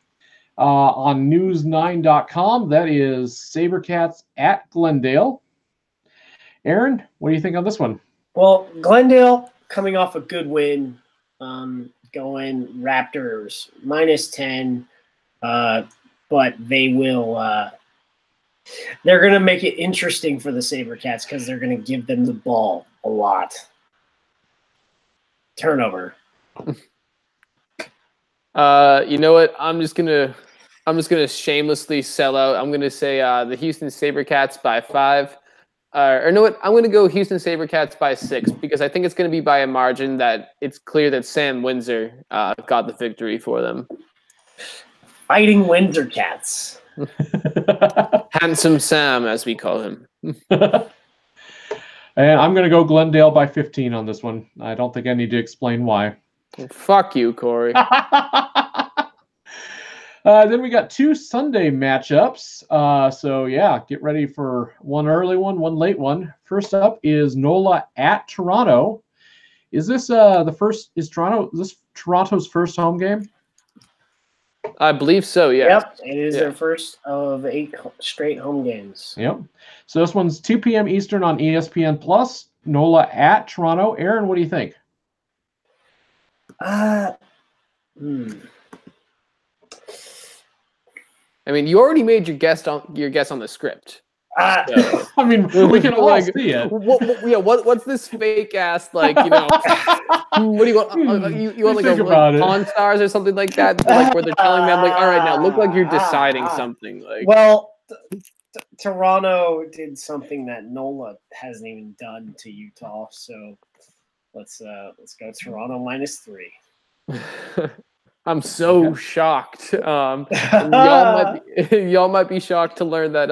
On news9.com. That is Sabercats at Glendale. Aaron, what do you think on this one? Well, Glendale coming off a good win, going Raptors -10, but they will. They're going to make it interesting for the Sabercats because they're going to give them the ball a lot. Turnover. You know what? I'm just gonna shamelessly sell out. I'm gonna say the Houston Sabercats by 5. Or know what? I'm gonna go Houston Sabercats by 6 because I think it's gonna be by a margin that it's clear that Sam Windsor got the victory for them. Fighting Windsor Cats. Handsome Sam, as we call him. And I'm going to go Glendale by 15 on this one. I don't think I need to explain why. Well, fuck you, Corey. Then we got 2 Sunday matchups. So yeah, get ready for one early one late one. First up is NOLA at Toronto. Is this is this Toronto's first home game? I believe so, yeah. Yep, it is their first of 8 straight home games. Yep. So this one's 2 p.m. Eastern on ESPN Plus. NOLA at Toronto. Aaron, what do you think? I mean, you already made your guess on the script. I mean, we can all see it. What's this fake ass what do you want? You want like a Pawn Stars or something like that, like where they're telling them like, all right, now look like you're deciding something. Like, well, Toronto did something that NOLA hasn't even done to Utah, so let's go Toronto -3. I'm so shocked. Y'all might be shocked to learn that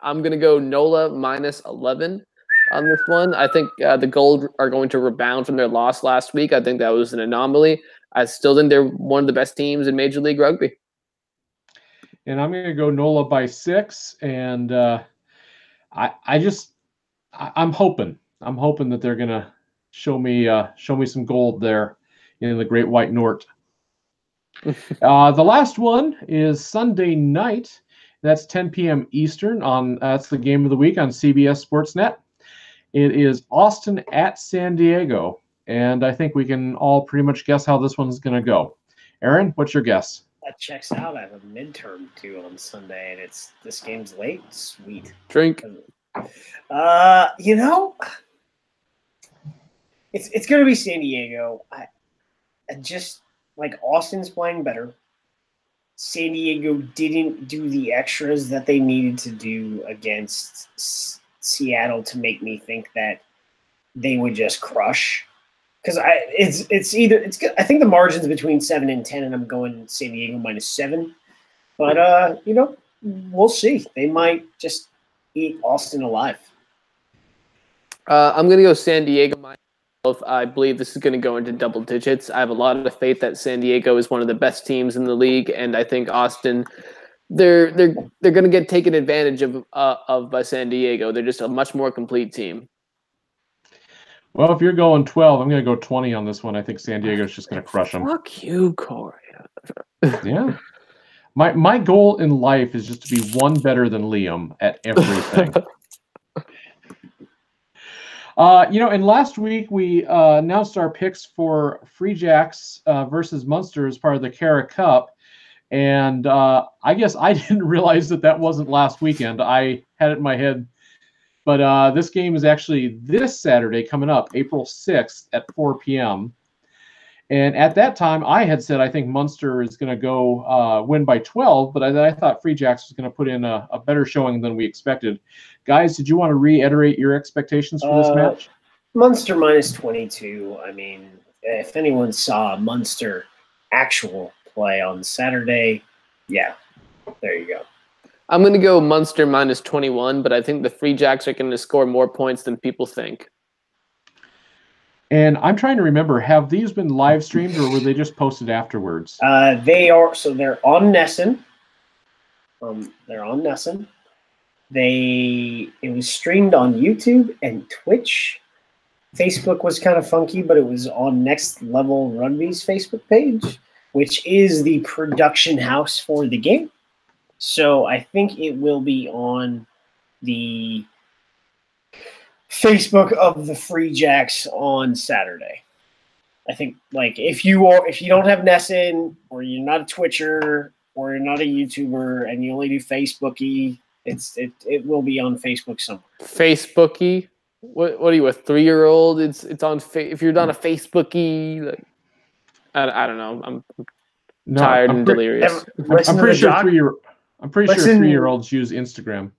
I'm gonna go NOLA -11 on this one. I think the Gold are going to rebound from their loss last week. I think that was an anomaly. I still think they're one of the best teams in Major League Rugby. And I'm going to go NOLA by 6. And I'm hoping that they're going to show me some gold there in the Great White North. The last one is Sunday night. That's 10 p.m. Eastern that's the game of the week on CBS Sportsnet. It is Austin at San Diego, and I think we can all pretty much guess how this one's going to go. Aaron, what's your guess? That checks out. I have a midterm too on Sunday, and this game's late. Sweet. Drink. It's going to be San Diego. I just like Austin's playing better. San Diego didn't do the extras that they needed to do against Seattle to make me think that they would just crush. Because I think the margin's between 7 and 10, and I'm going San Diego -7. But we'll see. They might just eat Austin alive. I'm gonna go San Diego -12. I believe this is going to go into double digits. I have a lot of faith that San Diego is one of the best teams in the league, and I think Austin, they're going to get taken advantage of by San Diego. They're just a much more complete team. Well, if you're going 12, I'm going to go 20 on this one. I think San Diego's just going to crush them. Fuck you, Corey. Yeah. My goal in life is just to be one better than Liam at everything. And last week we announced our picks for Free Jacks versus Munster as part of the Cara Cup. And I guess I didn't realize that wasn't last weekend. I had it in my head. But this game is actually this Saturday coming up, April 6th at 4 p.m. And at that time, I had said I think Munster is going to go win by 12, but I thought Free Jacks was going to put in a better showing than we expected. Guys, did you want to reiterate your expectations for this match? Munster -22. I mean, if anyone saw Munster actual play on Saturday, yeah, there you go. I'm going to go Munster -21, but I think the Free Jacks are going to score more points than people think. And I'm trying to remember, have these been live streamed or were they just posted afterwards? They are. So they're on Nessun. They're on Nessun. It was streamed on YouTube and Twitch. Facebook was kind of funky, but it was on Next Level Rugby's Facebook page, which is the production house for the game. So I think it will be on the Facebook of the Free Jacks on Saturday. I think if you don't have Nessun, or you're not a Twitcher, or you're not a YouTuber and you only do Facebooky, it will be on Facebook somewhere. Facebooky? What are you, a 3-year-old? It's on if you're not a Facebooky, I don't know. I'm tired and delirious. I'm pretty sure 3-year-olds use Instagram.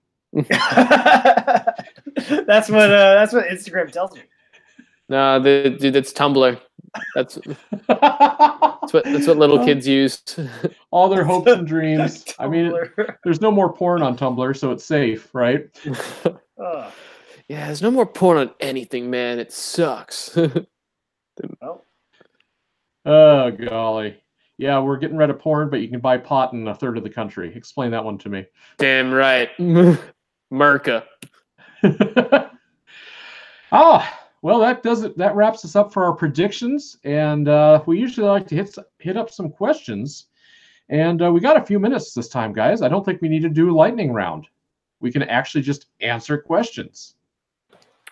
That's what Instagram tells me. No, dude, that's Tumblr. That's what little kids use. All their hopes and dreams. I mean, there's no more porn on Tumblr, so it's safe, right? Yeah, there's no more porn on anything, man. It sucks. Oh, Oh, golly. Yeah, we're getting rid of porn, but you can buy pot in a third of the country. Explain that one to me. Damn right. Merca. Well, that does it. That wraps us up for our predictions, and we usually like to hit up some questions, and we got a few minutes this time, guys. I don't think we need to do a lightning round. We can actually just answer questions.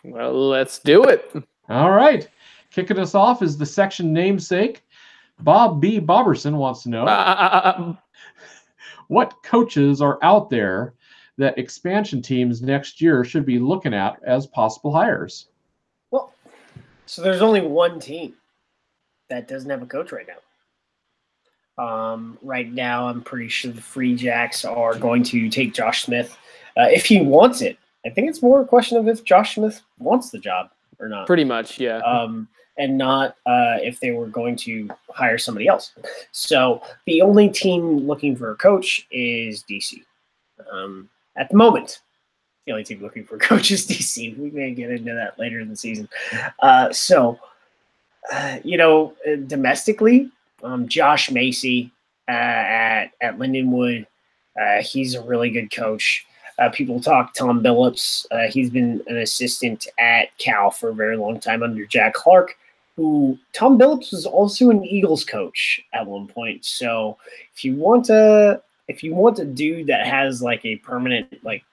Well, let's do it. All right, kicking us off is the section namesake. Bob B. Boberson wants to know what coaches are out there that expansion teams next year should be looking at as possible hires. well, so there's only one team that doesn't have a coach right now. Right now, I'm pretty sure the Free Jacks are going to take Josh Smith if he wants it. I think it's more a question of if Josh Smith wants the job or not. Pretty much, yeah. And not if they were going to hire somebody else. So the only team looking for a coach is DC. At the moment, the only team looking for a coach is DC. We may get into that later in the season. Domestically, Josh Macy at Lindenwood, he's a really good coach. People talk Tom Billups. He's been an assistant at Cal for a very long time under Jack Clark, who Tom Billups was also an Eagles coach at one point. So if you want a dude that has like a permanent like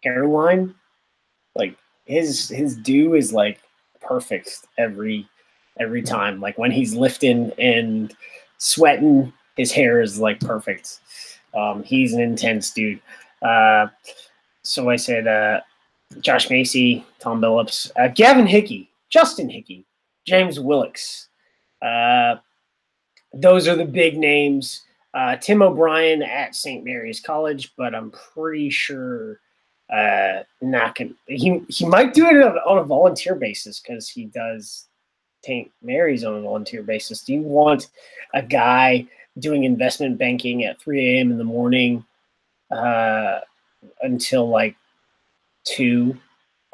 hairline, like his do is like perfect every time. Like when he's lifting and sweating, his hair is like perfect. He's an intense dude. So I said Josh Macy, Tom Billups, Gavin Hickey, Justin Hickey, James Willix. Those are the big names. Tim O'Brien at St. Mary's College, but I'm pretty sure not gonna. He might do it on a volunteer basis because he does St. Mary's on a volunteer basis. Do you want a guy doing investment banking at 3 a.m. in the morning until like 2,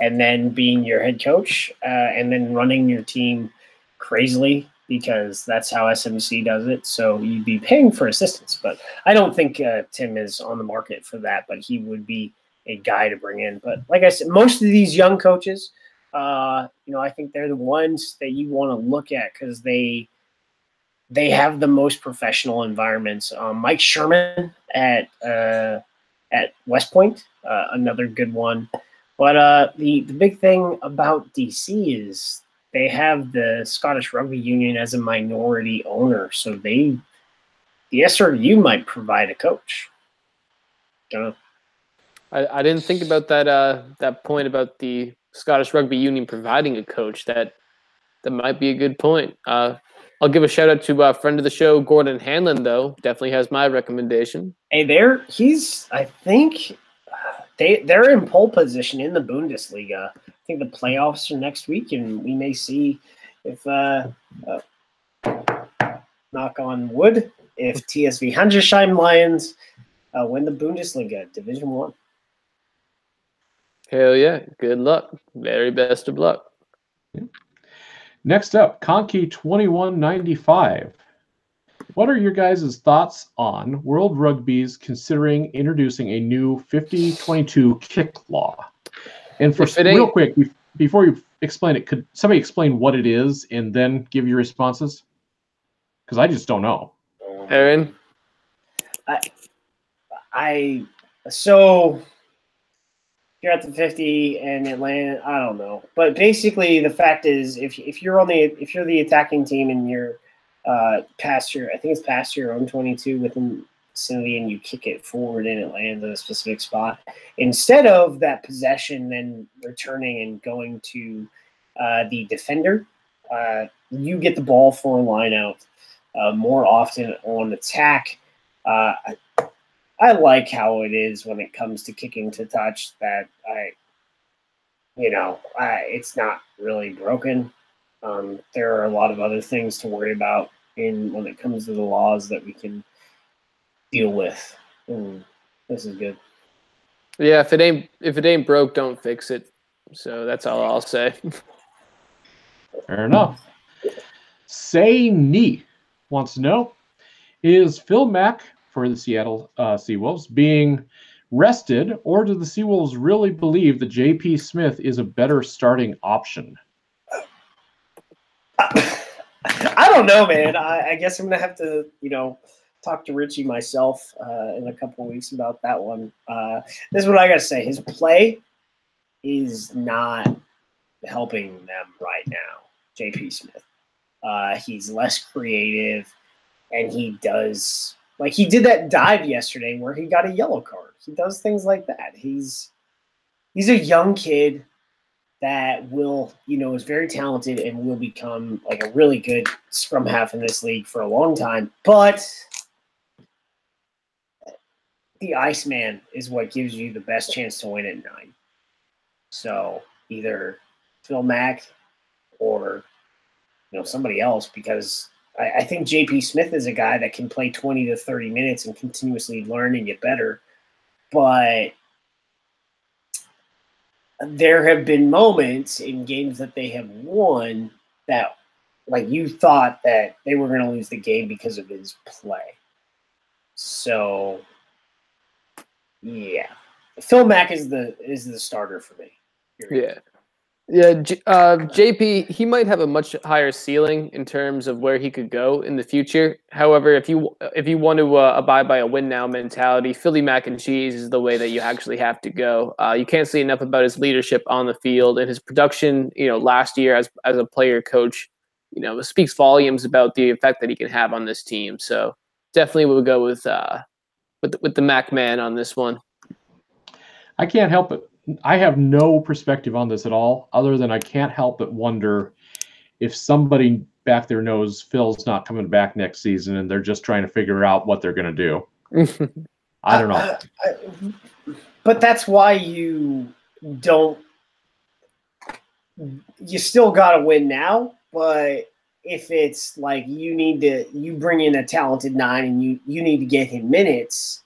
and then being your head coach and then running your team crazily? Because that's how SMC does it. So you'd be paying for assistance. But I don't think Tim is on the market for that, but he would be a guy to bring in. But like I said, most of these young coaches, I think they're the ones that you want to look at because they have the most professional environments. Mike Sherman at West Point, another good one. But the big thing about DC is they have the Scottish Rugby Union as a minority owner, so the SRU might provide a coach. I didn't think about that point about the Scottish Rugby Union providing a coach. That might be a good point. I'll give a shout out to a friend of the show, Gordon Hanlon, though. Definitely has my recommendation. Hey, I think they're in pole position in the Bundesliga. I think the playoffs are next week, and we may see if, knock on wood, if TSV Handelsheim Lions win the Bundesliga Division 1. Hell yeah. Good luck. Very best of luck. Next up, Conky 2195. What are your guys' thoughts on World Rugby's considering introducing a new 50-22 kick law? And for real quick, before you explain it, could somebody explain what it is and then give your responses? Because I just don't know. Aaron? So you're at the 50 and Atlanta, I don't know. But basically the fact is if you're the attacking team and you're past your own 22 within vicinity and you kick it forward and it lands in a specific spot, instead of that possession then returning and going to the defender, you get the ball for a line out more often on attack. I like how it is when it comes to kicking to touch that it's not really broken. There are a lot of other things to worry about when it comes to the laws that we can deal with. And this is good. Yeah, if it ain't broke, don't fix it. So that's all I'll say. Fair enough. Say Nee wants to know, is Phil Mack for the Seattle Seawolves being rested, or do the Seawolves really believe that JP Smith is a better starting option? I don't know, man. I guess I'm gonna have to, talk to Richie myself in a couple of weeks about that one. This is what I gotta say. His play is not helping them right now, JP Smith. He's less creative, and he does he did that dive yesterday where he got a yellow card. He does things like that. He's a young kid that will, is very talented and will become a really good scrum half in this league for a long time. But the Iceman is what gives you the best chance to win at 9. So either Phil Mack or somebody else, because I think JP Smith is a guy that can play 20 to 30 minutes and continuously learn and get better. But there have been moments in games that they have won that you thought that they were going to lose the game because of his play. So yeah, Phil Mack is the starter for me. Yeah. Yeah, JP, he might have a much higher ceiling in terms of where he could go in the future. However, if you want to abide by a win now mentality, Philly mac and cheese is the way that you actually have to go. You can't say enough about his leadership on the field and his production. Last year as a player coach, speaks volumes about the effect that he can have on this team. So definitely we'll go with the Mac man on this one. I can't help it. I have no perspective on this at all, other than I can't help but wonder if somebody back there knows Phil's not coming back next season and they're just trying to figure out what they're going to do. I don't know. But that's why you still got to win now. But if it's you bring in a talented 9 and you need to get him minutes,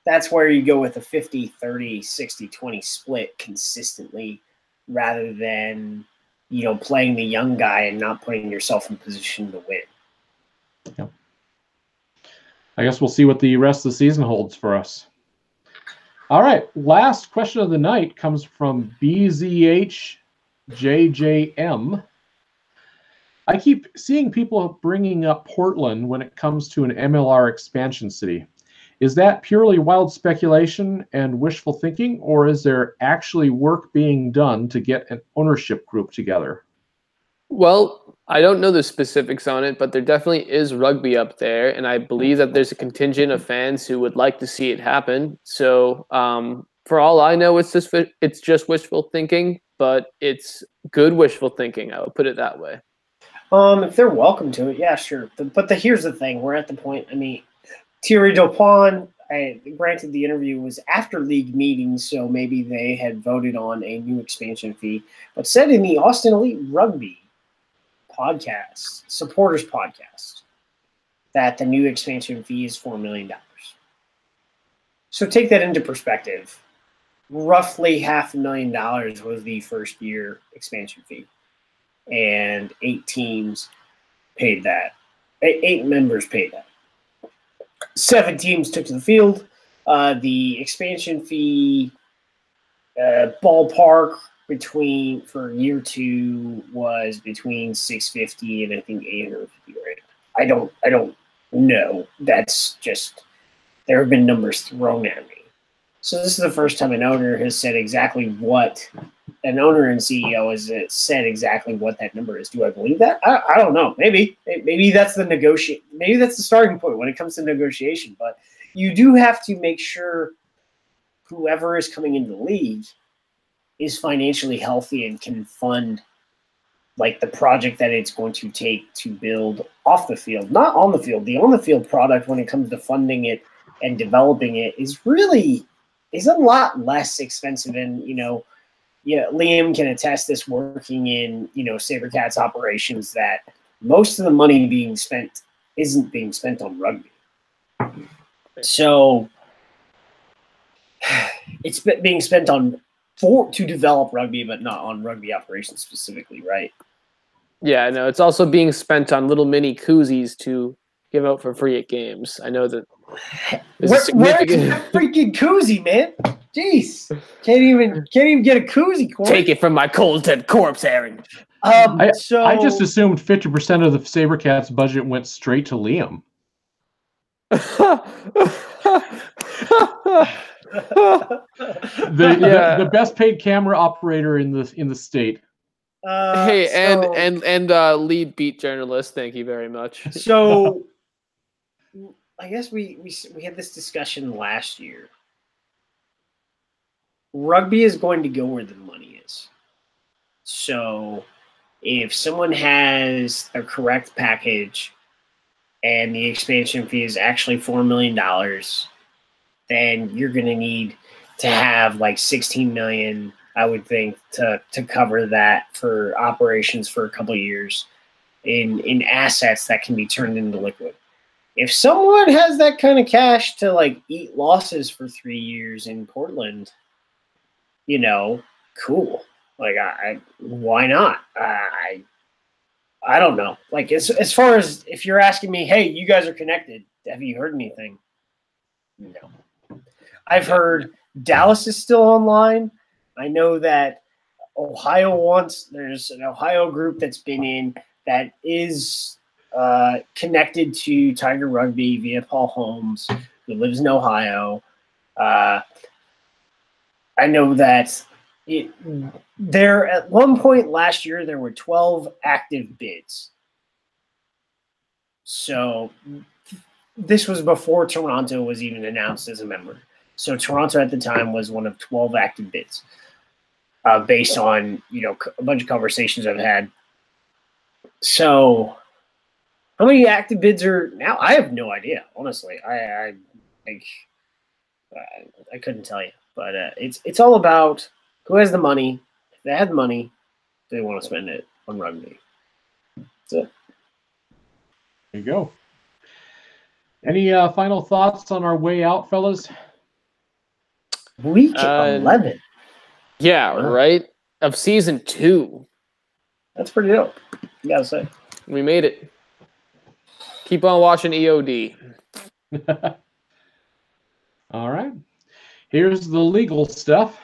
that's where you go with a 50, 30, 60, 20 split consistently rather than, playing the young guy and not putting yourself in position to win. Yeah. I guess we'll see what the rest of the season holds for us. All right. Last question of the night comes from BZHJJM. I keep seeing people bringing up Portland when it comes to an MLR expansion city. Is that purely wild speculation and wishful thinking, or is there actually work being done to get an ownership group together? Well, I don't know the specifics on it, but there definitely is rugby up there, and I believe that there's a contingent of fans who would like to see it happen. So, for all I know, it's just wishful thinking, but it's good wishful thinking. I would put it that way. If they're welcome to it, yeah, sure. But here's the thing: we're at the point. Thierry Dupont, granted the interview was after league meetings, so maybe they had voted on a new expansion fee, but said in the Austin Elite Rugby podcast, supporters podcast, that the new expansion fee is $4 million. So take that into perspective. Roughly $500,000 was the first year expansion fee, and 8 teams paid that. 8 members paid that. 7 teams took to the field. The expansion fee ballpark for year 2 was between $650 and I think $850. Right? I don't know. That's just there have been numbers thrown at me. So this is the first time an owner has said exactly what an owner and CEO has said exactly what that number is. Do I believe that? I don't know. Maybe that's the maybe that's the starting point when it comes to negotiation. But you do have to make sure whoever is coming into the league is financially healthy and can fund the project that it's going to take to build off the field, not on the field. The on the field product, when it comes to funding it and developing it, is a lot less expensive. And Liam can attest this working in SaberCats operations that most of the money being spent isn't being spent on rugby. So it's being spent on to develop rugby, but not on rugby operations specifically, right? Yeah, no, it's also being spent on little mini koozies to give out for free at games. I know that there's a significant Where's the freaking koozie, man? Jeez, can't even get a koozie. Corey. Take it from my cold dead corpse, Aaron. I just assumed 50% of the SaberCats budget went straight to Liam. the best paid camera operator in the state. Hey, and lead beat journalist. Thank you very much. So, I guess we had this discussion last year. Rugby is going to go where the money is. So, if someone has a correct package and the expansion fee is actually $4 million, then you're going to need to have like $16 million, I would think, to cover that for operations for a couple of years in assets that can be turned into liquid. If someone has that kind of cash to like eat losses for 3 years in Portland, you know, cool. Like, why not? I don't know. Like, as far as if you're asking me, hey, you guys are connected, have you heard anything? No. I've heard Dallas is still online. I know that there's an Ohio group that's been in that is connected to Tiger Rugby via Paul Holmes, who lives in Ohio. I know that there at one point last year there were 12 active bids. So this was before Toronto was even announced as a member. So Toronto at the time was one of 12 active bids, based on a bunch of conversations I've had. So how many active bids are now? I have no idea, honestly. I couldn't tell you. But it's all about who has the money. If they had the money, they want to spend it on rugby. That's it. There you go. Any final thoughts on our way out, fellas? Week 11. Yeah, right? Of season 2. That's pretty dope, you gotta say. We made it. Keep on watching EOD. All right. Here's the legal stuff.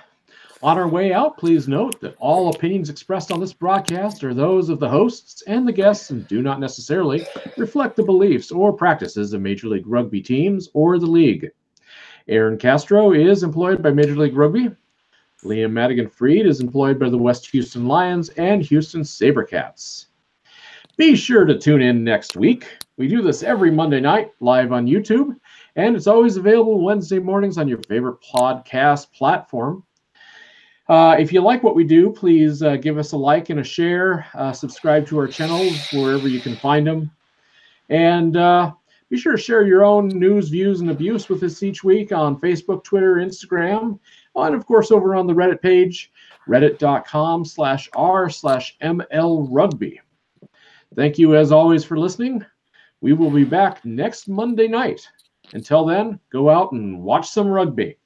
On our way out, please note that all opinions expressed on this broadcast are those of the hosts and the guests and do not necessarily reflect the beliefs or practices of Major League Rugby teams or the league. Aaron Castro is employed by Major League Rugby. Liam Madigan-Freed is employed by the West Houston Lions and Houston SaberCats. Be sure to tune in next week. We do this every Monday night live on YouTube, and it's always available Wednesday mornings on your favorite podcast platform. If you like what we do, please give us a like and a share. Subscribe to our channels wherever you can find them. And be sure to share your own news, views, and abuse with us each week on Facebook, Twitter, Instagram, and of course over on the Reddit page, reddit.com/r/MLRugby. Thank you as always for listening. We will be back next Monday night. Until then, go out and watch some rugby.